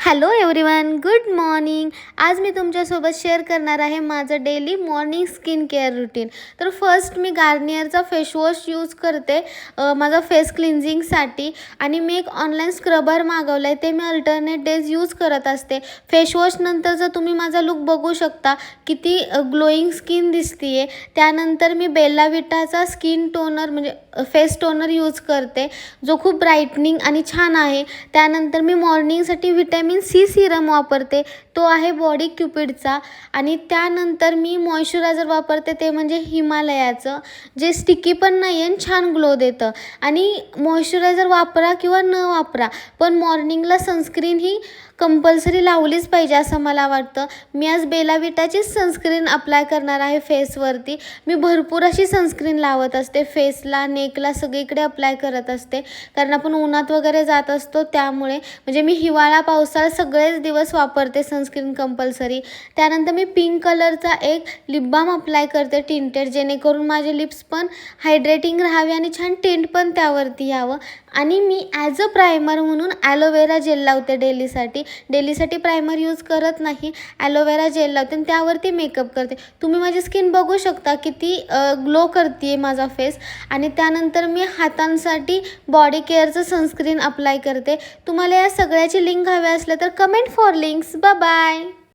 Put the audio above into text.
Hello everyone, good morning. आज मी तुमच्यासोबत share करणार आहे माझं daily morning skin care routine. तर फर्स्ट मी गार्नियरचा फेसवॉश यूज करते माझा फेस क्लिन्झिंगसाठी. आणि मी एक ऑनलाईन स्क्रबर मागवलं आहे, ते मी अल्टरनेट डेज यूज करत असते. फेसवॉशनंतरचं तुम्ही माझा लुक बघू शकता, किती ग्लोईंग स्किन दिसते आहे. त्यानंतर मी बेला विटाचा स्किन टोनर म्हणजे फेस टोनर यूज करते, जो खूप ब्राईटनिंग आणि छान आहे. त्यानंतर मी मॉर्निंगसाठी व्हिटॅमिन सी सिरम वापरते, तो आहे बॉडी क्युपिडचा. आणि त्यानंतर मी मॉइश्चरायझर वापरते, ते म्हणजे हिमालयाचं, जे स्टिकी पण नाही आहे आणि छान ग्लो देतं. आणि मॉइश्चरायझर वापरा किंवा न वापरा, पण मॉर्निंगला सनस्क्रीन ही कंपल्सरी लावलीच पाहिजे असं मला वाटतं. मी आज बेला विटाचीच सनस्क्रीन अप्लाय करणार आहे फेसवरती. मी भरपूर अशी सनस्क्रीन लावत असते, फेसला, नेकला, सगळीकडे अप्लाय करत असते, कारण आपण उन्हात वगैरे जात असतो. त्यामुळे म्हणजे मी हिवाळा पावसाळा सगळेच दिवस वापरते सनस्क्रीन कंपल्सरी. त्यानंतर मी पिंक कलरचा एक लिप बाम अप्लाय करते टिंटेड, जेणेकरून माझे लिप्स पण हायड्रेटिंग राहावे आणि छान टिंट पण त्यावरती यावं. आणि मी ॲज अ प्रायमर म्हणून ॲलोवेरा जेल लावते डेलीसाठी प्रायमर यूज करत नाही, ॲलोवेरा जेल लावते आणि त्यावरती मेकअप करते. तुम्ही माझी स्किन बघू शकता किती ग्लो करते आहे माझा फेस. आणि त्यानंतर मी हातांसाठी बॉडी केअरचं सनस्क्रीन अप्लाय करते. तुम्हाला या सगळ्याची लिंक हवी असल्या तर comment for links. Bye bye.